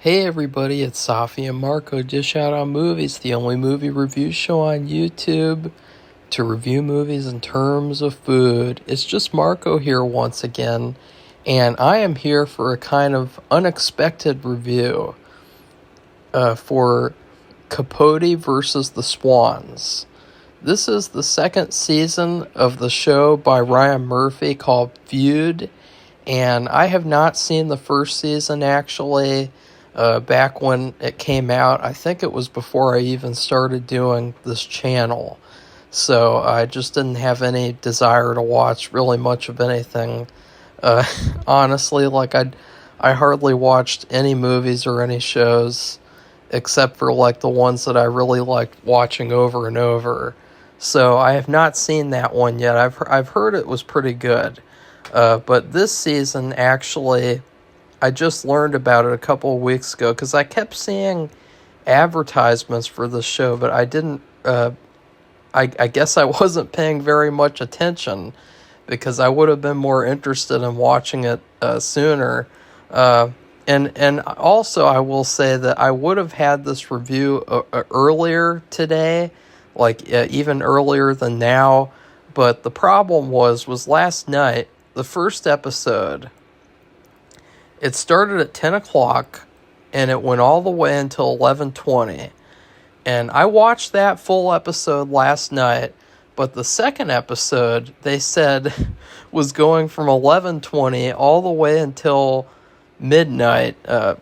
Hey everybody, it's Safi and Marco, Dish Out on Movies, the only movie review show on YouTube to review movies in terms of food. It's just Marco here once again, and I am here for a kind of unexpected review for Capote versus the Swans. This is the second season of the show by Ryan Murphy called Feud, and I have not seen the first season actually. Back when it came out. I think it was before I even started doing this channel. So I just didn't have any desire to watch really much of anything. Honestly, I hardly watched any movies or any shows except for the ones that I really liked watching over and over. So I have not seen that one yet. I've heard it was pretty good. But this season actually, I just learned about it a couple of weeks ago because I kept seeing advertisements for the show, but I didn't. I guess I wasn't paying very much attention because I would have been more interested in watching it sooner. And also I will say that I would have had this review earlier today, even earlier than now. But the problem was last night, the first episode. It started at 10 o'clock, and it went all the way until 11:20. And I watched that full episode last night, but the second episode, they said, was going from 11:20 all the way until midnight,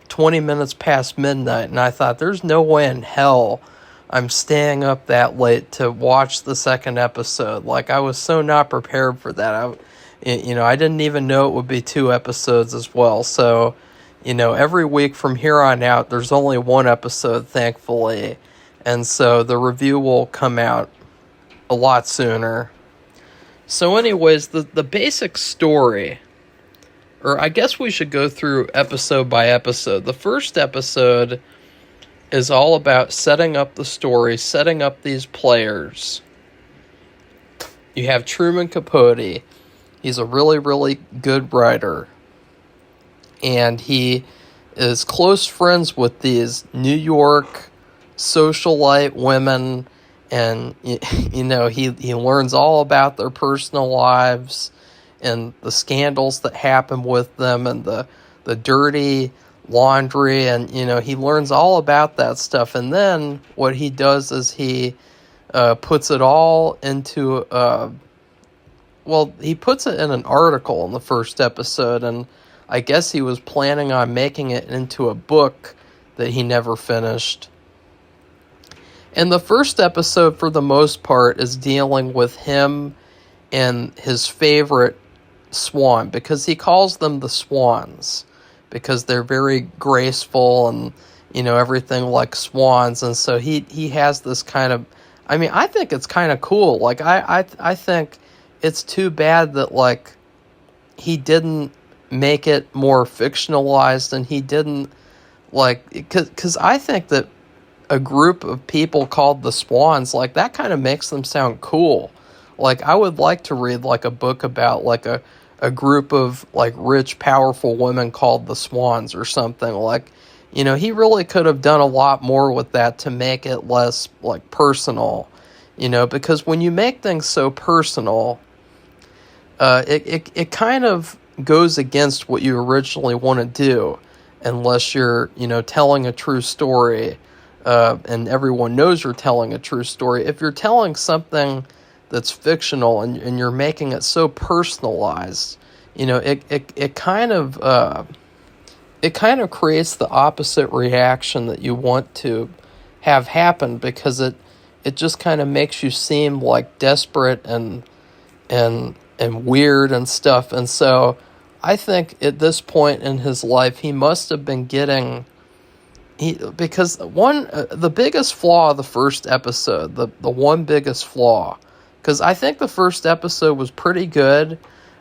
20 minutes past midnight. And I thought, there's no way in hell I'm staying up that late to watch the second episode. I was so not prepared for that. I didn't even know it would be 2 episodes as well. So, every week from here on out, there's only 1 episode, thankfully. And so the review will come out a lot sooner. So anyways, the basic story, or I guess we should go through episode by episode. The first episode is all about setting up the story, setting up these players. You have Truman Capote. He's a really, really good writer. And he is close friends with these New York socialite women. And, he learns all about their personal lives and the scandals that happen with them and the dirty laundry. And, he learns all about that stuff. And then what he does is he puts it all into he puts it in an article in the first episode, and I guess he was planning on making it into a book that he never finished. And the first episode, for the most part, is dealing with him and his favorite swan, because he calls them the Swans, because they're very graceful and, everything like swans. And so he has this kind of, I think it's kind of cool. I think it's too bad that, he didn't make it more fictionalized, and he didn't, because I think that a group of people called the Swans, that kind of makes them sound cool. I would like to read, a book about, a group of, rich, powerful women called the Swans or something. He really could have done a lot more with that to make it less, personal, because when you make things so personal, it kind of goes against what you originally want to do, unless you're, telling a true story, and everyone knows you're telling a true story. If you're telling something that's fictional and you're making it so personalized, it kind of creates the opposite reaction that you want to have happen, because it just kind of makes you seem desperate and weird and stuff. And so I think at this point in his life, he must have been getting, because the biggest flaw of the first episode, the one biggest flaw, because I think the first episode was pretty good.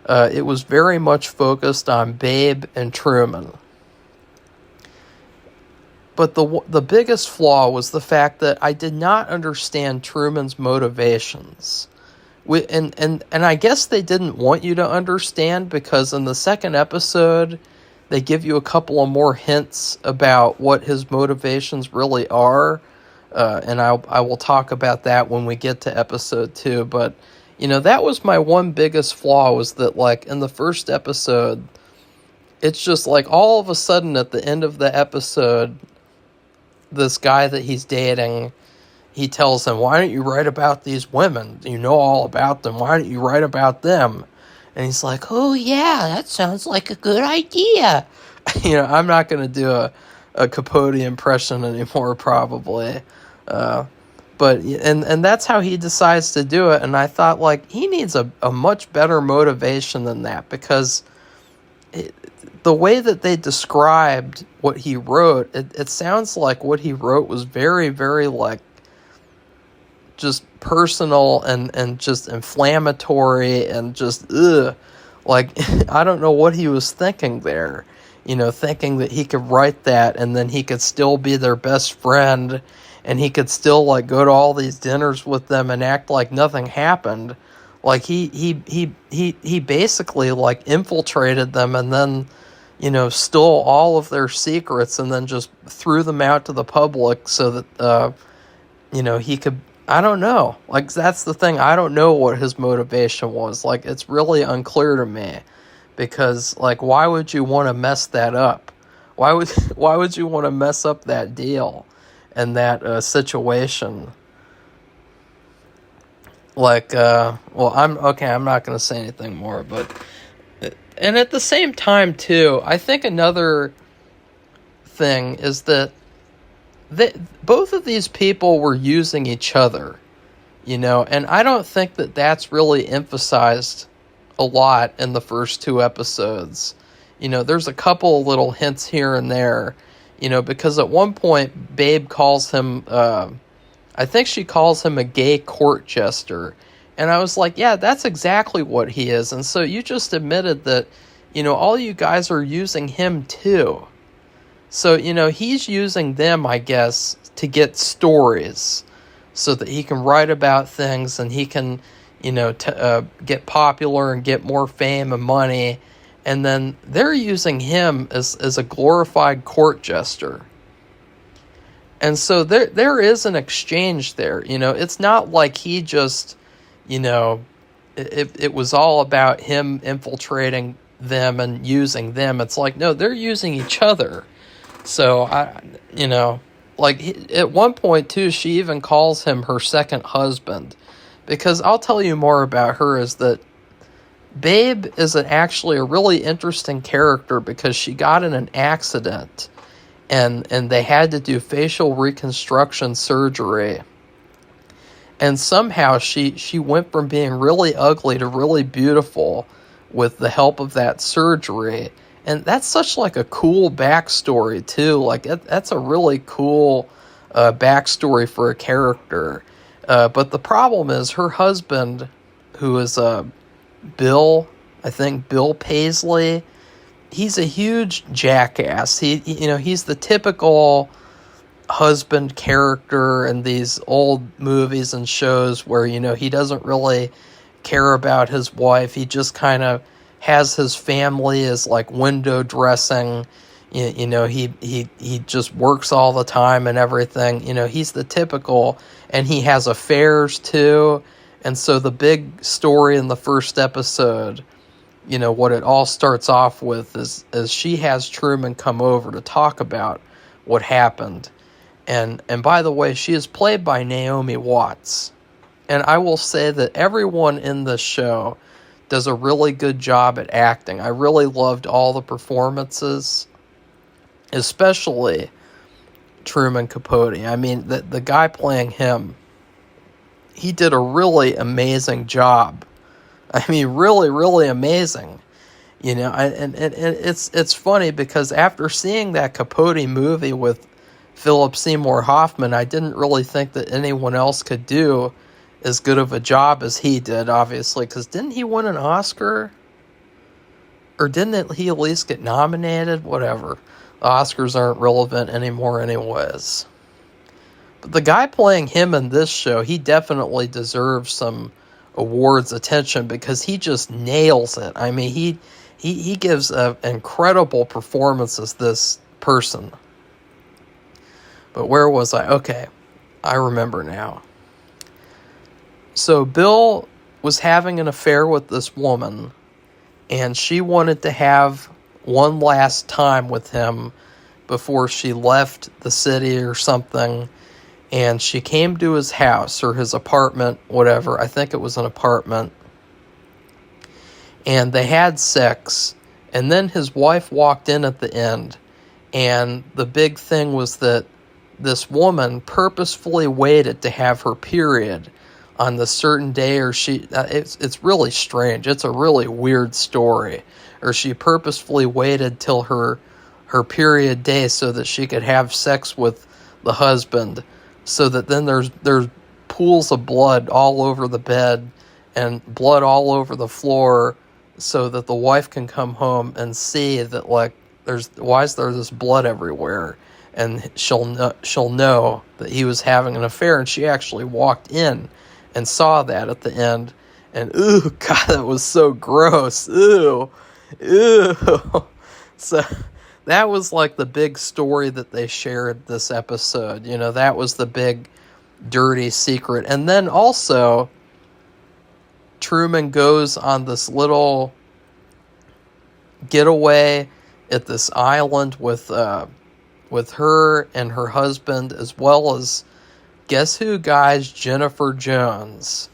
It was very much focused on Babe and Truman. But the biggest flaw was the fact that I did not understand Truman's motivations. And I guess they didn't want you to understand, because in the second episode, they give you a couple of more hints about what his motivations really are. And I will talk about that when we get to episode 2. But, that was my one biggest flaw, was that, like, in the first episode, it's just like all of a sudden at the end of the episode, this guy that he's dating, he tells him, why don't you write about these women? You know all about them. Why don't you write about them? And he's like, oh, yeah, that sounds like a good idea. I'm not going to do a Capote impression anymore, probably. But that's how he decides to do it. And I thought, like, he needs a much better motivation than that, because the way that they described what he wrote, it sounds like what he wrote was very, very, like, just personal and just inflammatory and just, like, I don't know what he was thinking there, thinking that he could write that and then he could still be their best friend and he could still, like, go to all these dinners with them and act like nothing happened. Like, he basically, like, infiltrated them and then, stole all of their secrets and then just threw them out to the public so that, he could, I don't know. Like, that's the thing. I don't know what his motivation was. Like, it's really unclear to me, because, like, why would you want to mess that up? Why would you want to mess up that deal and that situation? Like, I'm not going to say anything more, but, and at the same time, too, I think another thing is that both of these people were using each other, and I don't think that that's really emphasized a lot in the first 2 episodes. There's a couple of little hints here and there, because at one point, Babe calls him, I think she calls him a gay court jester, and I was like, yeah, that's exactly what he is. And so you just admitted that, all you guys are using him too. So, he's using them, I guess, to get stories so that he can write about things and he can, get popular and get more fame and money. And then they're using him as a glorified court jester. And so there is an exchange there. It's not like he just, it was all about him infiltrating them and using them. It's like, no, they're using each other. So, like, at one point, too, she even calls him her second husband. Because I'll tell you more about her, is that Babe is actually a really interesting character, because she got in an accident and they had to do facial reconstruction surgery. And somehow she went from being really ugly to really beautiful with the help of that surgery. And that's such, like, a cool backstory, too. Like, that's a really cool backstory for a character. But the problem is her husband, who is Bill Paisley, he's a huge jackass. He's the typical husband character in these old movies and shows where, he doesn't really care about his wife. He just kind of has his family as, like, window dressing. He just works all the time and everything. He's the typical, and he has affairs too. And so the big story in the first episode, what it all starts off with is she has Truman come over to talk about what happened. And by the way, she is played by Naomi Watts. And I will say that everyone in this show does a really good job at acting. I really loved all the performances, especially Truman Capote. I mean, the guy playing him, he did a really amazing job. I mean, really, really amazing. And it's funny, because after seeing that Capote movie with Philip Seymour Hoffman, I didn't really think that anyone else could do as good of a job as he did, obviously, because didn't he win an Oscar? Or didn't he at least get nominated? Whatever. The Oscars aren't relevant anymore anyways. But the guy playing him in this show, he definitely deserves some awards attention, because he just nails it. I mean, He gives an incredible performance as this person. But where was I? Okay, I remember now. So Bill was having an affair with this woman, and she wanted to have one last time with him before she left the city or something. And she came to his house or his apartment, whatever. I think it was an apartment. And they had sex. And then his wife walked in at the end. And the big thing was that this woman purposefully waited to have her period on the certain day, or it's really strange. It's a really weird story. Or she purposefully waited till her period day so that she could have sex with the husband, so that then there's pools of blood all over the bed and blood all over the floor, so that the wife can come home and see that, like, why is there this blood everywhere? And she'll know that he was having an affair. And she actually walked in and saw that at the end. And ooh, God, that was so gross. Ooh. So that was like the big story that they shared this episode. You know, that was the big dirty secret. And then also, Truman goes on this little getaway at this island with her and her husband, as well as, guess who, guys? Jennifer Jones,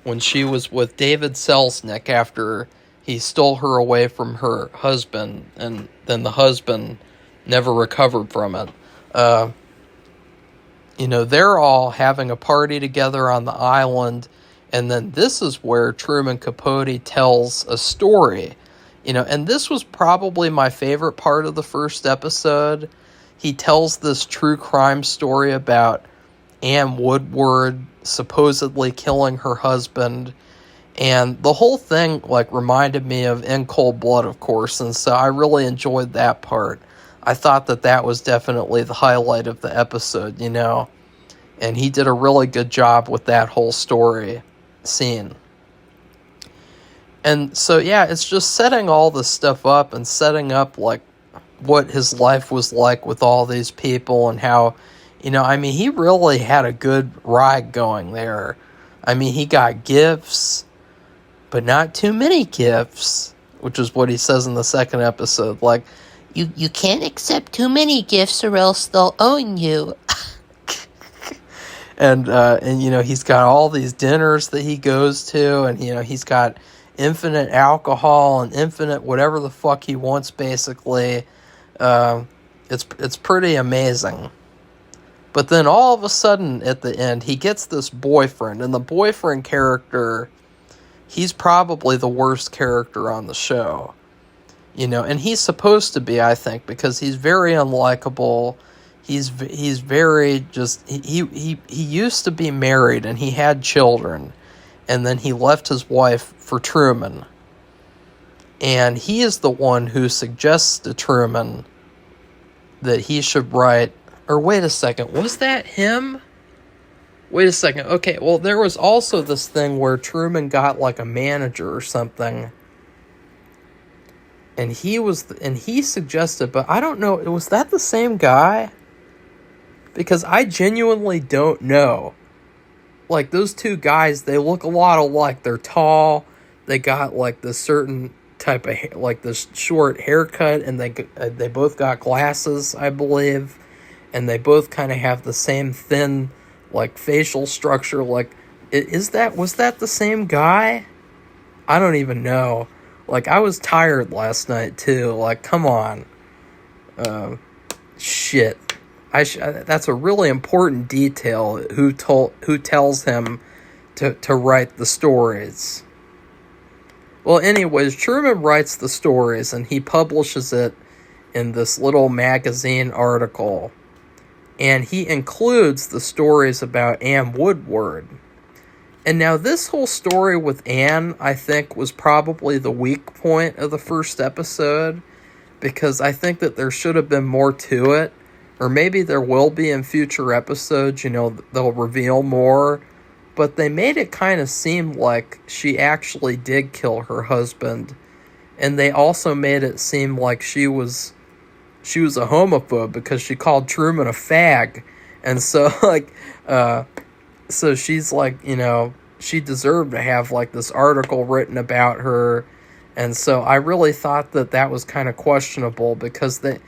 when she was with David Selznick after he stole her away from her husband, and then the husband never recovered from it. They're all having a party together on the island, and then this is where Truman Capote tells a story. And this was probably my favorite part of the first episode. He tells this true crime story about Ann Woodward supposedly killing her husband. And the whole thing, like, reminded me of In Cold Blood, of course. And so I really enjoyed that part. I thought that was definitely the highlight of the episode, And he did a really good job with that whole story scene. And so, yeah, it's just setting all this stuff up and setting up, like, what his life was like with all these people and how, he really had a good ride going there. He got gifts, but not too many gifts, which is what he says in the second episode. Like, you can't accept too many gifts or else they'll own you. And he's got all these dinners that he goes to, and, he's got infinite alcohol and infinite whatever the fuck he wants, basically. It's pretty amazing. But then all of a sudden, at the end, he gets this boyfriend, and the boyfriend character, he's probably the worst character on the show. And he's supposed to be, I think, because he's very unlikable. He's very just, he used to be married, and he had children, and then he left his wife for Truman. And he is the one who suggests to Truman that he should write... Or wait a second, was that him? Wait a second. Okay, well, there was also this thing where Truman got, like, a manager or something. And he suggested, but I don't know, was that the same guy? Because I genuinely don't know. Like, those two guys, they look a lot alike. They're tall. They got, like, this certain type of hair, like this short haircut, and they both got glasses, I believe, and they both kind of have the same thin, like, facial structure. Like, was that the same guy? I don't even know. Like, I was tired last night too. Like, come on. Shit. That's a really important detail. Who tells him to write the stories? Well, anyways, Truman writes the stories, and he publishes it in this little magazine article. And he includes the stories about Ann Woodward. And now this whole story with Ann, I think, was probably the weak point of the first episode, because I think that there should have been more to it. Or maybe there will be in future episodes, they'll reveal more. But they made it kind of seem like she actually did kill her husband. And they also made it seem like she was a homophobe because she called Truman a fag. And so, like, so she's like, she deserved to have, like, this article written about her. And so I really thought that was kind of questionable because the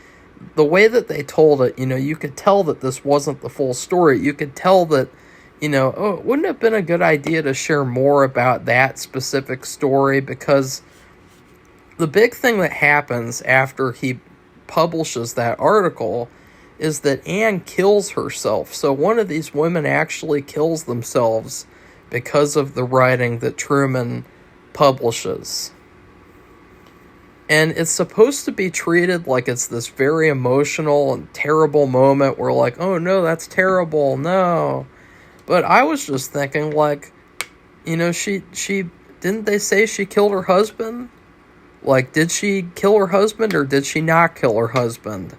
way that they told it, you could tell that this wasn't the full story. You could tell that, it wouldn't have been a good idea to share more about that specific story, because the big thing that happens after he publishes that article is that Anne kills herself. So one of these women actually kills themselves because of the writing that Truman publishes. And it's supposed to be treated like it's this very emotional and terrible moment where, like, oh no, that's terrible, no. But I was just thinking, like, she didn't they say she killed her husband? Like, did she kill her husband or did she not kill her husband?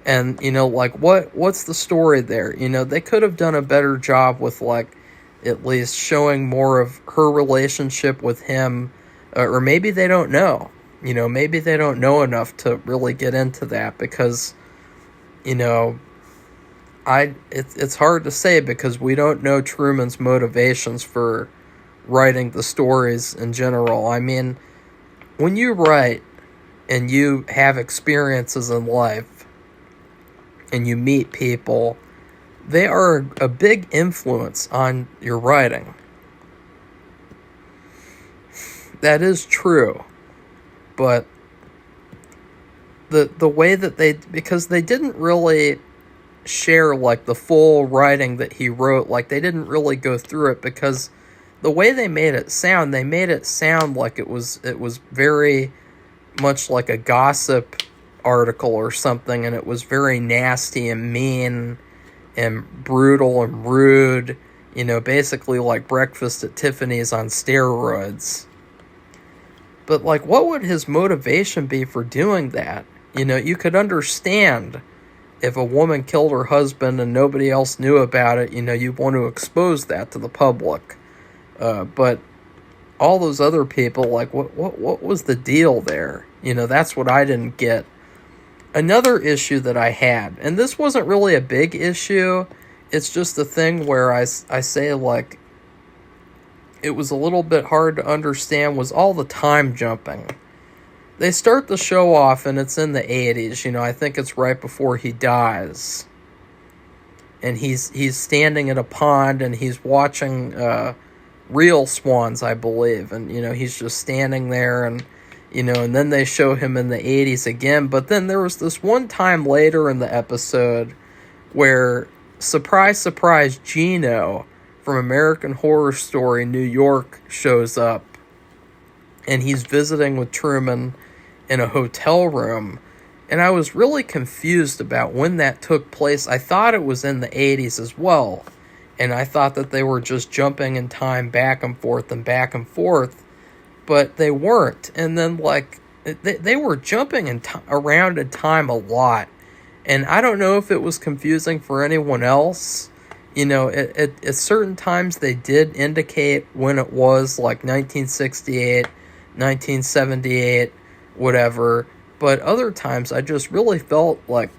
And, like, what's the story there? They could have done a better job with, like, at least showing more of her relationship with him. Or maybe they don't know. Maybe they don't know enough to really get into that because, it's hard to say because we don't know Truman's motivations for writing the stories in general. I mean, when you write and you have experiences in life and you meet people, they are a big influence on your writing. That is true. But the way that because they didn't really share, like, the full writing that he wrote, like, they didn't really go through it, because the way they made it sound like it was very much like a gossip article or something, and it was very nasty and mean and brutal and rude, basically like Breakfast at Tiffany's on steroids. But, like, what would his motivation be for doing that? You could understand if a woman killed her husband and nobody else knew about it, you want to expose that to the public. But all those other people, like, what was the deal there? That's what I didn't get. Another issue that I had, and this wasn't really a big issue, it's just a thing where I say, like, it was a little bit hard to understand, was all the time jumping. They start the show off and it's in the 80s, I think it's right before he dies. And he's standing at a pond and he's watching real swans, I believe. And, he's just standing there and, and then they show him in the 80s again. But then there was this one time later in the episode where, surprise, surprise, Gino from American Horror Story New York shows up. And he's visiting with Truman in a hotel room. And I was really confused about when that took place. I thought it was in the 80s as well. And I thought that they were just jumping in time back and forth and back and forth. But they weren't. And then, like, they were jumping around in time a lot. And I don't know if it was confusing for anyone else. At certain times they did indicate when it was, like 1968, 1978, whatever. But other times I just really felt, like,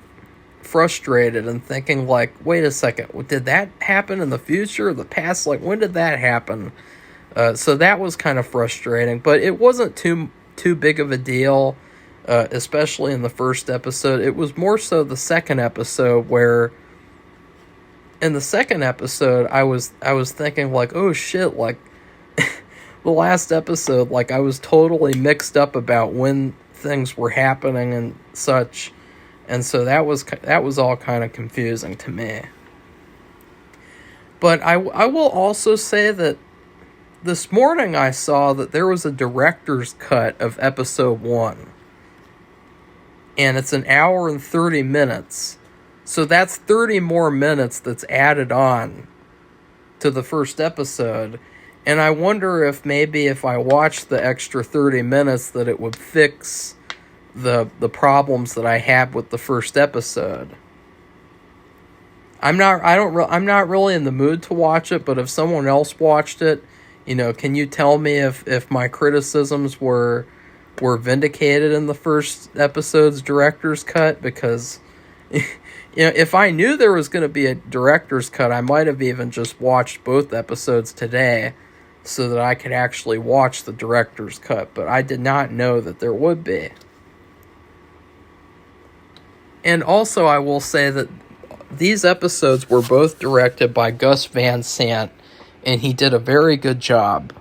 frustrated and thinking, like, wait a second, did that happen in the future or the past? Like, when did that happen? So that was kind of frustrating, but it wasn't too big of a deal, especially in the first episode. It was more so the second episode where, in the second episode, I was thinking, like, oh shit, like, the last episode, like, I was totally mixed up about when things were happening and such, and so that was all kind of confusing to me. But I will also say that this morning I saw that there was a director's cut of episode 1, and it's an hour and 30 minutes, so that's 30 more minutes that's added on to the first episode. And I wonder if maybe if I watched the extra 30 minutes that it would fix the problems that I had with the first episode. I'm not really in the mood to watch it, but if someone else watched it, can you tell me if my criticisms were were vindicated in the first episode's director's cut, because if I knew there was going to be a director's cut, I might have even just watched both episodes today so that I could actually watch the director's cut, but I did not know that there would be. And also, I will say that these episodes were both directed by Gus Van Sant, and he did a very good job.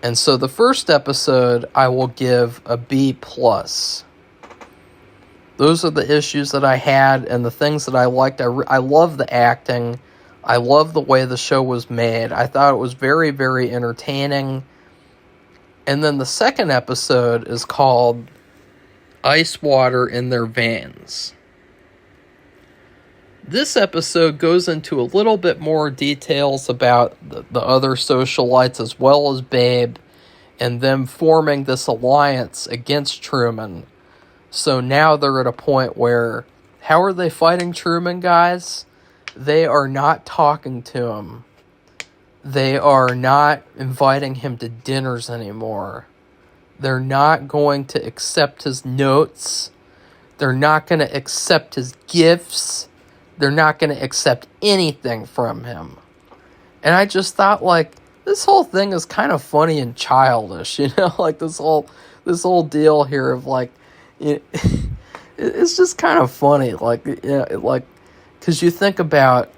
And so the first episode, I will give a B+. Those are the issues that I had and the things that I liked. I love the acting. I love the way the show was made. I thought it was very, very entertaining. And then the second episode is called Ice Water in Their Veins. This episode goes into a little bit more details about the other socialites as well as Babe and them forming this alliance against Truman. So now they're at a point where, how are they fighting Truman, guys? They are not talking to him. They are not inviting him to dinners anymore. They're not going to accept his notes. They're not going to accept his gifts. They're not going to accept anything from him. And I just thought, like, this whole thing is kind of funny and childish, like this whole deal here of, like, it's just kind of funny, like, because you think about,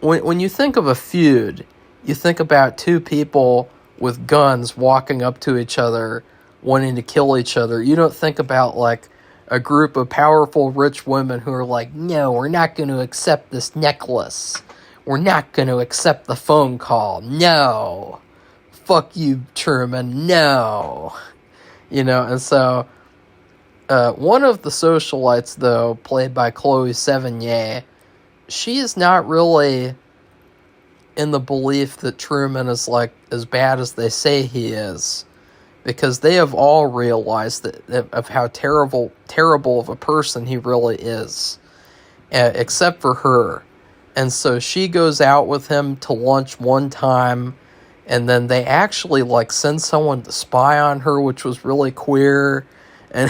when you think of a feud, you think about two people with guns walking up to each other, wanting to kill each other. You don't think about, like, a group of powerful rich women who are like, no, we're not going to accept this necklace. We're not going to accept the phone call. No. Fuck you, Truman. No. And so one of the socialites, though, played by Chloe Sevigny, she is not really in the belief that Truman is, like, as bad as they say he is, because they have all realized that of how terrible of a person he really is, except for her. And so she goes out with him to lunch one time, and then they actually, like, send someone to spy on her, which was really queer. And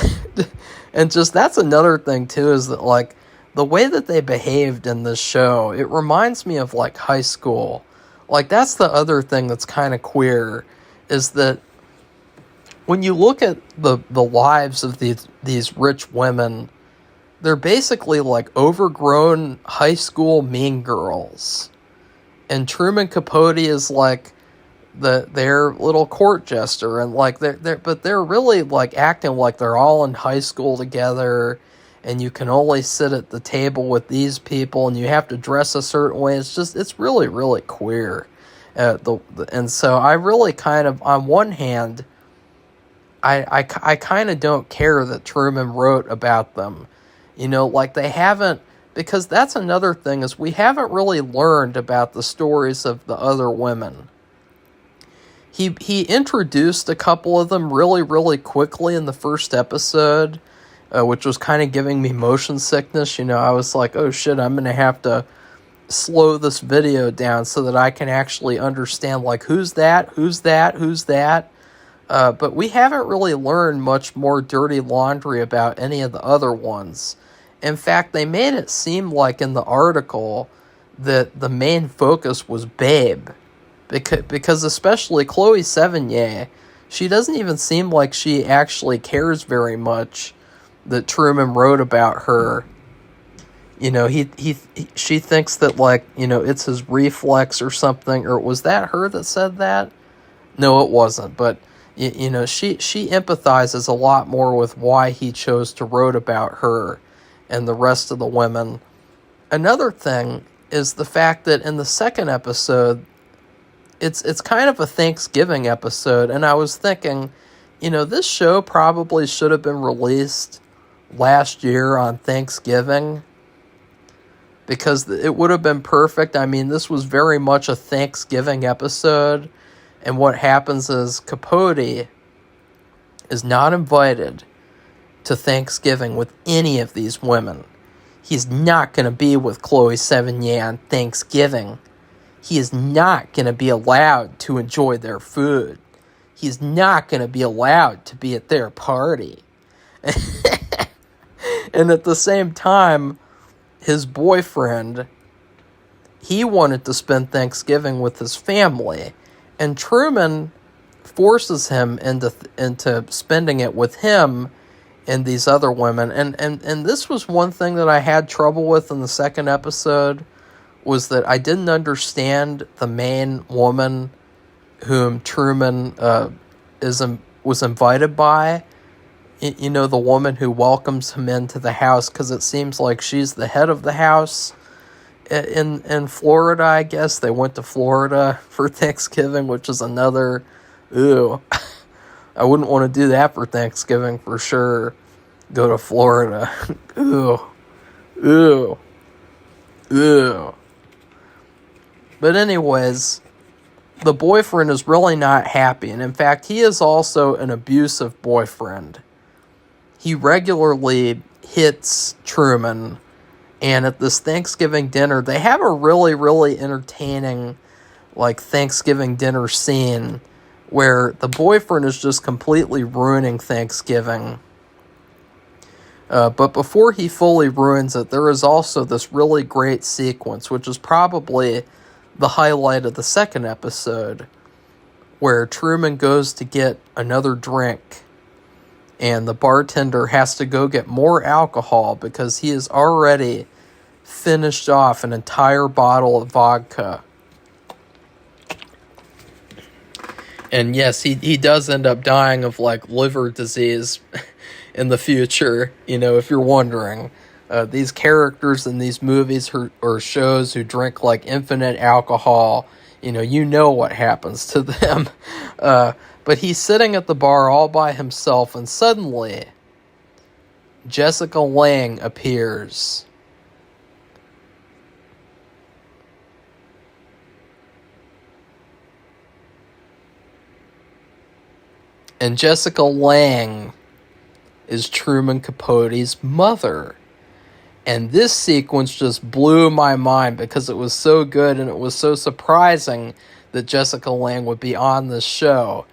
and just, that's another thing too, is that, like, the way that they behaved in this show, it reminds me of, like, high school. Like, that's the other thing that's kind of queer, is that when you look at the lives of these rich women, they're basically like overgrown high school mean girls. And Truman Capote is like their little court jester, and like they're really like acting like they're all in high school together, and you can only sit at the table with these people, and you have to dress a certain way. It's really, really queer. And so I really kind of, on one hand, I kind of don't care that Truman wrote about them. Like, they haven't, because that's another thing, is we haven't really learned about the stories of the other women. He introduced a couple of them really, really quickly in the first episode, which was kind of giving me motion sickness. I was like, oh shit, I'm going to have to slow this video down so that I can actually understand, like, who's that. But we haven't really learned much more dirty laundry about any of the other ones. In fact, they made it seem like in the article that the main focus was Babe. Because especially Chloe Sevigny, she doesn't even seem like she actually cares very much that Truman wrote about her. She thinks that, like, it's his reflex or something. Or was that her that said that? No, it wasn't. But she empathizes a lot more with why he chose to wrote about her and the rest of the women. Another thing is the fact that in the second episode, it's kind of a Thanksgiving episode, and I was thinking, this show probably should have been released last year on Thanksgiving, because it would have been perfect. I mean, this was very much a Thanksgiving episode. And what happens is Capote is not invited to Thanksgiving with any of these women. He's not going to be with Chloe Sevigny on Thanksgiving. He is not going to be allowed to enjoy their food. he's not going to be allowed to be at their party. And at the same time, his boyfriend, he wanted to spend Thanksgiving with his family. And Truman forces him into spending it with him and these other women. And this was one thing that I had trouble with in the second episode, was that I didn't understand the main woman whom Truman was invited by. You know, the woman who welcomes him into the house, because it seems like she's the head of the house in Florida, I guess. They went to Florida for Thanksgiving, which is another, ew. I wouldn't want to do that for Thanksgiving for sure. Go to Florida. Ew. Ew. Ew. But anyways, the boyfriend is really not happy. And in fact, he is also an abusive boyfriend. He regularly hits Truman. And at this Thanksgiving dinner, they have a really, really entertaining, like, Thanksgiving dinner scene where the boyfriend is just completely ruining Thanksgiving. But before he fully ruins it, there is also this really great sequence, which is probably the highlight of the second episode, where Truman goes to get another drink, and the bartender has to go get more alcohol because he has already finished off an entire bottle of vodka. And yes, he does end up dying of, like, liver disease in the future, you know, if you're wondering. These characters in these movies or shows who drink, like, infinite alcohol, you know what happens to them. But he's sitting at the bar all by himself, and suddenly Jessica Lange appears. And Jessica Lange is Truman Capote's mother. And this sequence just blew my mind because it was so good and it was so surprising that Jessica Lange would be on this show.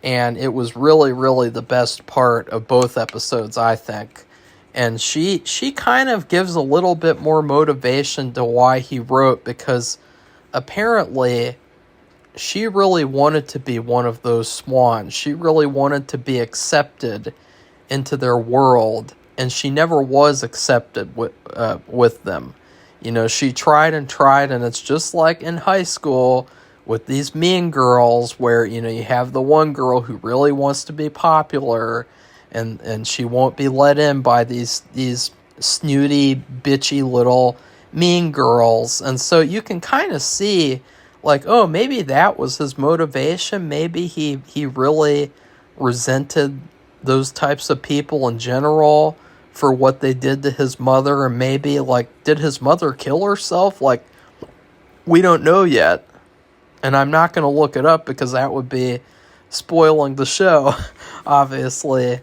And it was really, really the best part of both episodes, I think. And she kind of gives a little bit more motivation to why he wrote, because apparently she really wanted to be one of those swans. She really wanted to be accepted into their world, and she never was accepted with them. She tried, and it's just like in high school with these mean girls where, you have the one girl who really wants to be popular, and she won't be let in by these snooty, bitchy little mean girls. And so you can kind of see, like, oh, maybe that was his motivation. Maybe he really resented those types of people in general for what they did to his mother. And maybe, like, did his mother kill herself? Like, we don't know yet. And I'm not going to look it up because that would be spoiling the show, obviously.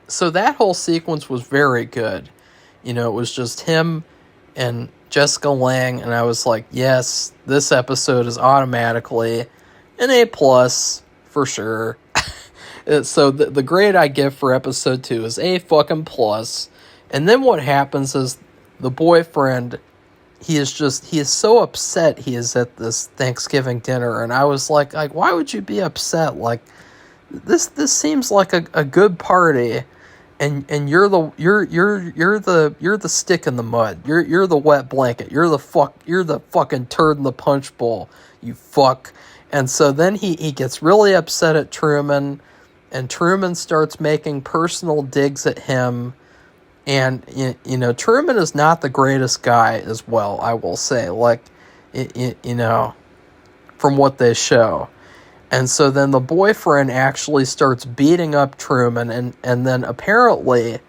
So that whole sequence was very good. It was just him and Jessica Lange, and I was like, yes, this episode is automatically an A+ for sure. So the grade I give for episode 2 is A fucking plus. And then what happens is the boyfriend, he is so upset he is at this Thanksgiving dinner, and I was like, why would you be upset? Like, this seems like a good party. And you're the stick in the mud. You're the wet blanket. You're the fucking turd in the punch bowl. You fuck. And so then he gets really upset at Truman, and Truman starts making personal digs at him. And Truman is not the greatest guy as well, I will say. Like, from what they show. And so then the boyfriend actually starts beating up Truman, and then apparently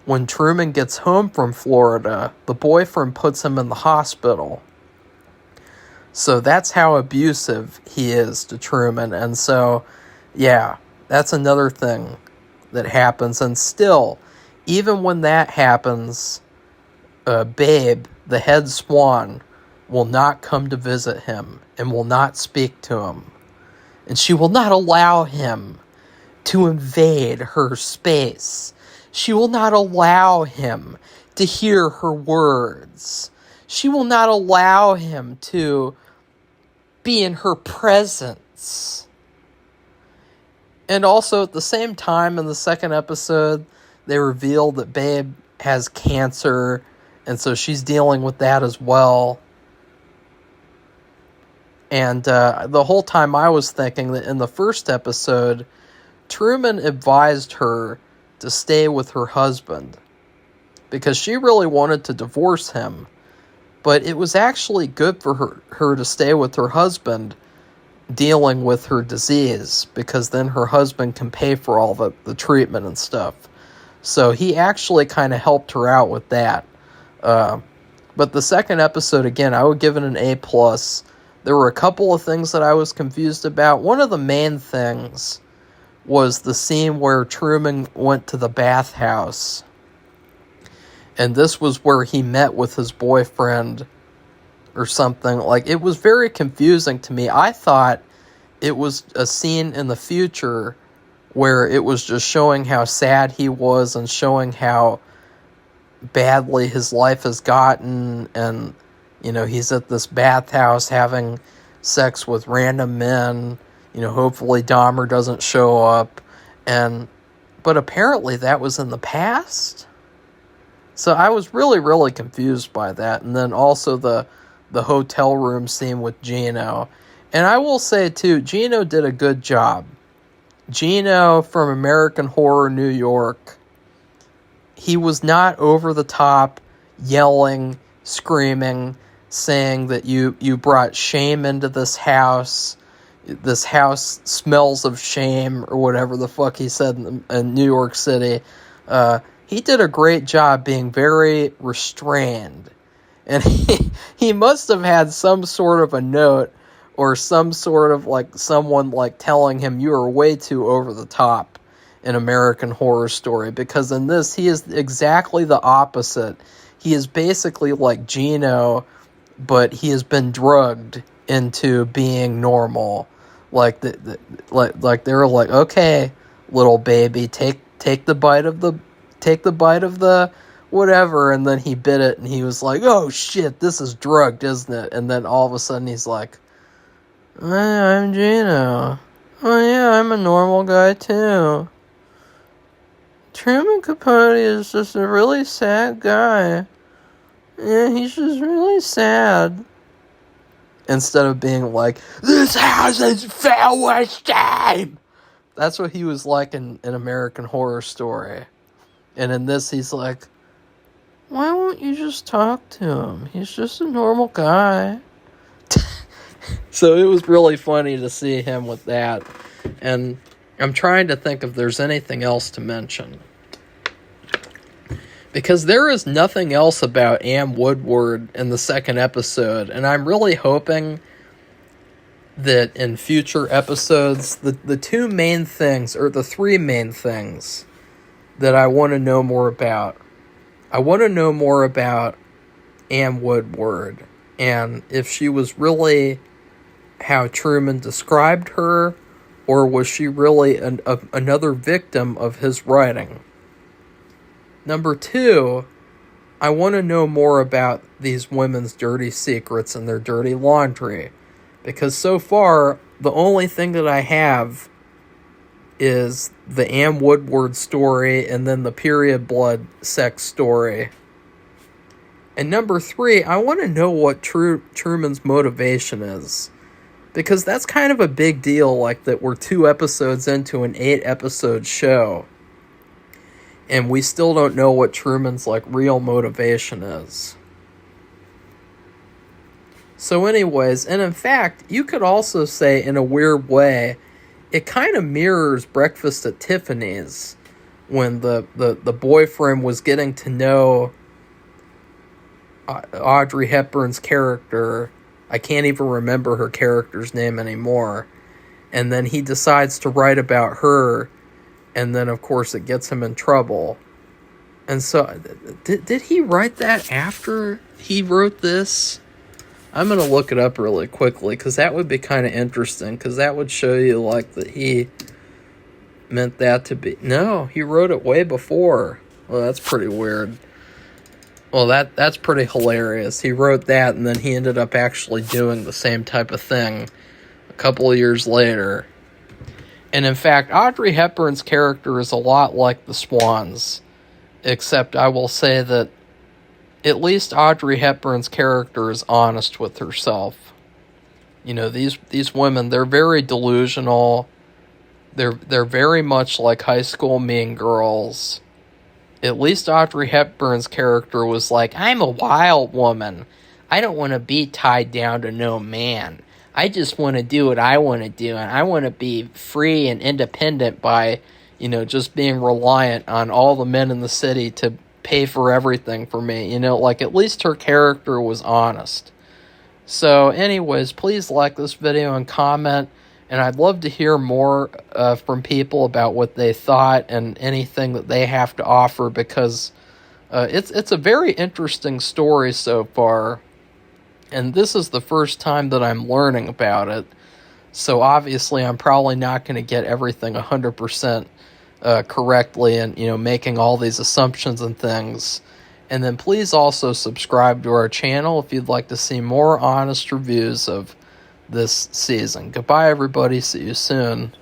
when Truman gets home from Florida, the boyfriend puts him in the hospital. So that's how abusive he is to Truman. And so, yeah, that's another thing that happens. And still, even when that happens, Babe, the head swan, will not come to visit him and will not speak to him. and she will not allow him to invade her space. She will not allow him to hear her words. She will not allow him to be in her presence. And also, at the same time, in the second episode, they reveal that Babe has cancer, and so she's dealing with that as well. And the whole time I was thinking that in the first episode, Truman advised her to stay with her husband because she really wanted to divorce him. But it was actually good for her to stay with her husband dealing with her disease, because then her husband can pay for all the treatment and stuff. So he actually kind of helped her out with that. But the second episode, again, I would give it an A+. There were a couple of things that I was confused about. One of the main things was the scene where Truman went to the bathhouse. And this was where he met with his boyfriend or something. Like, it was very confusing to me. I thought it was a scene in the future where it was just showing how sad he was and showing how badly his life has gotten. And, you know, he's at this bathhouse having sex with random men. You know, hopefully Dahmer doesn't show up. But apparently that was in the past. So I was really, really confused by that. And then also the hotel room scene with Gino. And I will say, too, Gino did a good job. Gino from American Horror New York, he was not over the top, yelling, screaming, saying that you brought shame into this house. This house smells of shame, or whatever the fuck he said in New York City. He did a great job being very restrained. And he must have had some sort of a note or some sort of like someone like telling him you are way too over the top in American Horror Story, because in this he is exactly the opposite. He is basically like Gino, but he has been drugged into being normal. Like they were like, okay, little baby, take the bite of the whatever, and then he bit it and he was like, oh shit, this is drugged, isn't it? And then all of a sudden he's like, I'm Gino. Oh yeah, I'm a normal guy too. Truman Capote is just a really sad guy. Yeah, he's just really sad. Instead of being like, this house is filled with shame. That's what he was like in American Horror Story. And in this, he's like, why won't you just talk to him? He's just a normal guy. So it was really funny to see him with that. And I'm trying to think if there's anything else to mention. Because there is nothing else about Ann Woodward in the second episode. And I'm really hoping that in future episodes, the two main things, or the three main things that I want to know more about. I want to know more about Ann Woodward. And if she was really how Truman described her, or was she really another victim of his writing? Number two, I want to know more about these women's dirty secrets and their dirty laundry. Because so far, the only thing that I have is the Ann Woodward story and then the period blood sex story. And number three, I want to know what Truman's motivation is. Because that's kind of a big deal, like that we're 2 episodes into an 8-episode show. And we still don't know what Truman's like real motivation is. So anyways, and in fact, you could also say in a weird way, it kind of mirrors Breakfast at Tiffany's, when the boyfriend was getting to know Audrey Hepburn's character. I can't even remember her character's name anymore. And then he decides to write about her, and then of course it gets him in trouble. And so, did he write that after he wrote this? I'm going to look it up really quickly because that would be kind of interesting because that would show you, like, that he meant that to be... No, he wrote it way before. Well, that's pretty weird. Well, that's pretty hilarious. He wrote that, and then he ended up actually doing the same type of thing a couple of years later. And in fact, Audrey Hepburn's character is a lot like the Swans, except I will say that at least Audrey Hepburn's character is honest with herself. You know, these women, they're very delusional. They're very much like high school mean girls. At least Audrey Hepburn's character was like, I'm a wild woman. I don't want to be tied down to no man. I just want to do what I want to do, and I want to be free and independent by, you know, just being reliant on all the men in the city to pay for everything for me. You know, like, at least her character was honest. So anyways, please like this video and comment, and I'd love to hear more from people about what they thought and anything that they have to offer, because it's a very interesting story so far, and this is the first time that I'm learning about it. So obviously I'm probably not going to get everything 100% correctly, and, you know, making all these assumptions and things. And then please also subscribe to our channel if you'd like to see more honest reviews of this season. Goodbye, everybody. See you soon.